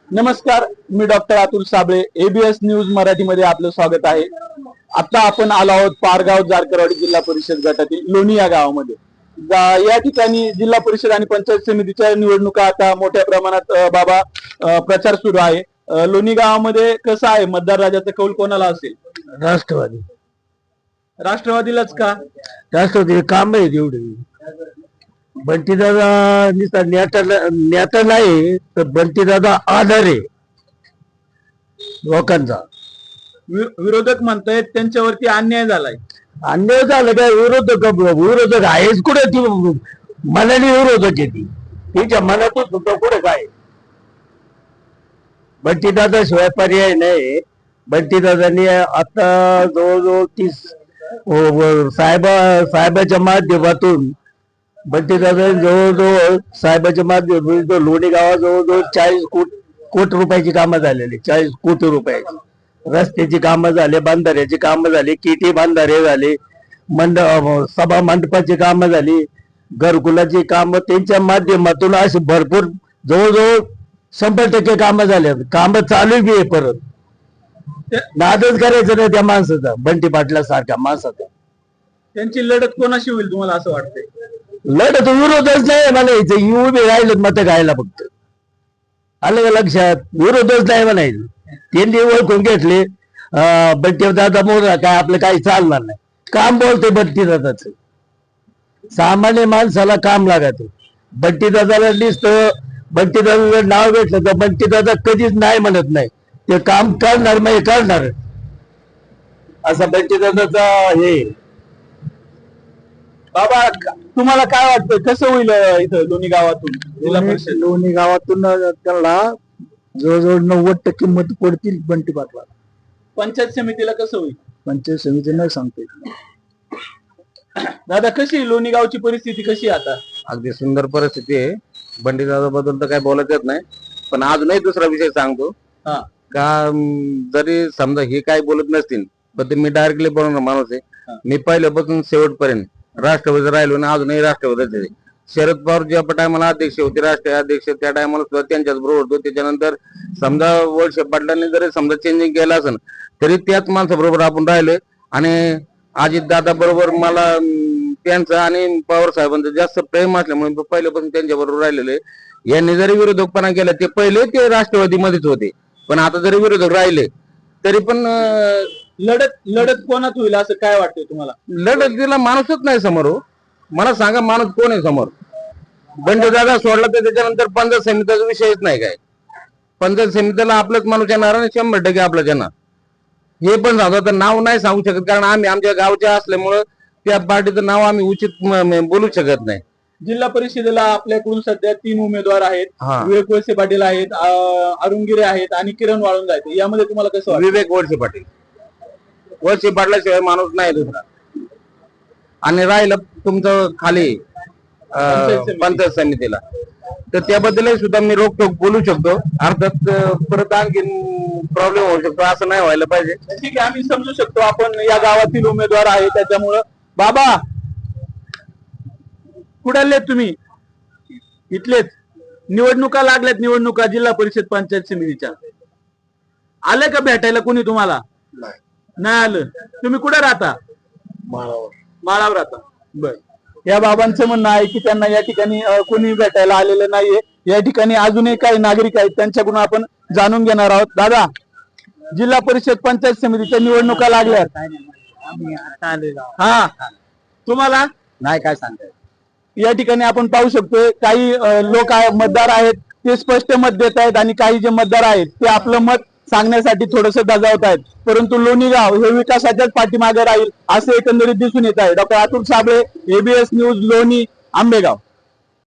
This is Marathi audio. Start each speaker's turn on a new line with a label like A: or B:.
A: नमस्कार, मी doctor Atul Sable. ABS news मराठीमध्ये आपलं स्वागत आहे. आता आपण आलो आहोत पारगाव जारकरवाडी जिल्हा परिषद गटातील लोणी या गावामध्ये. या ठिकाणी जिल्हा परिषद आणि पंचायत समितीच्या निवडणुका आता मोठ्या प्रमाणात प्रचार सुरू आहे. लोणी गावामध्ये कसं आहे, मतदार राजाचा कौल कोणाला असेल?
B: राष्ट्रवादी.
A: राष्ट्रवादीलाच का?
B: राष्ट्रवादी काम आहे तेवढे. बंटीदादा नुसता नेता नाही तर बंटीदादा आधार आहे लोकांचा.
A: विरोधक म्हणतायत त्यांच्यावरती अन्याय झालाय.
B: अन्याय झालं काय? विरोधक आहेच कुठे? ती मनाने विरोधक आहे, ती तिच्या मनातच होतं कुठे काय. बंटीदादा शिवाय पर्याय नाही. बंटीदादांनी आता जवळजवळ 30 साहेबाच्या माध्यमातून बंटीदादा जवळजवळ साहेबाच्या माध्यमातून लोणी गावात जवळजवळ 40 कोटी रुपयाची कामं झालेली. 40 कोटी रुपयाची रस्त्याची कामं झाले, बांधाऱ्याची कामं झाली, किटी बांधारे झाले, सभा मंडपाची कामं झाली, घरकुलाची कामं त्यांच्या माध्यमातून अशी भरपूर जवळजवळ 100% कामं झाले. कामं चालू बी आहे. परत नादच करायचं नाही त्या माणसाचा, बंटी पाटला सारख्या माणसाचा.
A: त्यांची लढत कोणाशी होईल तुम्हाला असं वाटतंय?
B: लढत विरोधच नाही म्हणायचं. उभे राहिले मत गायला फक्त. आलं का लक्षात? विरोधच नाही म्हणायचं. त्यांनी ओळखून घेतले बंटी दादा मोरा काय आपलं काही चालणार नाही. काम बोलते बंटी दादाच. सामान्य माणसाला काम लागत. बंटी दादाला दिसतं, बंटी दादाचं नाव घेतलं तर बंटी दादा कधीच नाही म्हणत नाही. ते काम करणार म्हणजे करणार असा बंटी दादाचा हे.
A: बाबा, तुम्हाला काय वाटतं कसं होईल इथं लोणी गावातून जिल्हा परिषद?
B: लोणी गावातून त्याला जवळजवळ 90% मत पडतील बंटी पाटला.
A: पंचायत समितीला कसं होईल?
B: पंचायत समिती नाही सांगते.
A: दादा, कशी लोणी गावची परिस्थिती कशी आता?
C: अगदी सुंदर परिस्थिती आहे. बंटी दादा बद्दल तर काही बोलत येत नाही, पण अजूनही दुसरा विषय सांगतो का. जरी समजा हे काही बोलत नसतील पण ते मी डायरेक्टली बोलणार माणूस आहे. मी पहिल्यापासून शेवटपर्यंत राष्ट्रवादी राहिलो आणि अजूनही राष्ट्रवादीच आहे. शरद पवार ज्या टायमाला अध्यक्ष होते, राष्ट्रीय अध्यक्ष, त्या टायमाला सुद्धा त्यांच्याच बरोबर होतो. त्याच्यानंतर समजा वळसे पाटलांनी जरी समजा चेंजिंग केलं असेल तरी त्याच माणसाबरोबर आपण राहिलोय. आणि अजित दादा बरोबर मला त्यांचं आणि पवार साहेबांचं जास्त प्रेम असल्यामुळे पहिल्यापासून त्यांच्या बरोबर राहिलेले. यांनी जरी विरोधकपणा केला, ते पहिले ते राष्ट्रवादीमध्येच होते, पण आता जरी विरोधक राहिले तरी पण
A: लढत कोणात होईल असं काय वाटतंय तुम्हाला?
C: लढतीला माणूसच नाही समोर. मला सांगा माणूस कोण आहे समोर? बंटी दादा सोडला तर त्याच्यानंतर पंचायत समितीचा विषयच नाही काय. पंचायत समितीला आपलंच माणूस येणार आणि 100% आपलं येणार. हे पण सांगतो तर नाव नाही सांगू शकत, कारण आम्ही आमच्या गावच्या असल्यामुळं त्या पार्टीचं नाव आम्ही उचित बोलू शकत नाही.
A: जिल्हा परिषदेला आपल्याकडून सध्या 3 उमेदवार आहेत. विवेक वळसे पाटील आहेत, अरुण गिरे आहेत आणि किरण वाळुंज आहेत. यामध्ये तुम्हाला कसं वाटतं?
C: विवेक वळसे पाटील. वळसे पाटलाशिवाय माणूस नाही दुसरा. आणि राहिलं तुमचं खाली पंचायत समितीला, तर त्याबद्दलही सुद्धा मी रोखोक बोलू शकतो. अर्थात परत आणखी प्रॉब्लेम होऊ शकतो, असं नाही व्हायला पाहिजे.
A: ठीक आहे, आम्ही समजू शकतो. आपण या गावातील उमेदवार आहे त्याच्यामुळं. बाबा, कुठले तुम्ही? इथलेच. निवडणुका लागल्यात, निवडणुका जिल्हा परिषद पंचायत समितीच्या. आले का भेटायला कोणी तुम्हाला? नाही आलं. तुम्ही कुठे राहता? माळावर राहता. बर. या बाबांचं म्हणणं आहे की त्यांना या ठिकाणी कोणी भेटायला आलेलं नाहीये. या ठिकाणी अजूनही काही नागरिक आहेत, त्यांच्याकडून आपण जाणून घेणार आहोत. दादा, जिल्हा परिषद पंचायत समितीच्या निवडणुका लागल्यात. हा, तुम्हाला
B: नाही काय सांगताय?
A: या ठिकाणी आपण पाहू शकतोय काही लोक मतदार आहेत, ते स्पष्ट मत देत आहेत आणि काही जे मतदार आहेत ते आपलं मत सांगण्यासाठी थोडस दजावत आहेत. परंतु लोणी गाव हे विकासाच्याच पाठीमागे राहील असं एकंदरीत दिसून येत आहे. Doctor Atul Sable, ABS news, लोणी, आंबेगाव.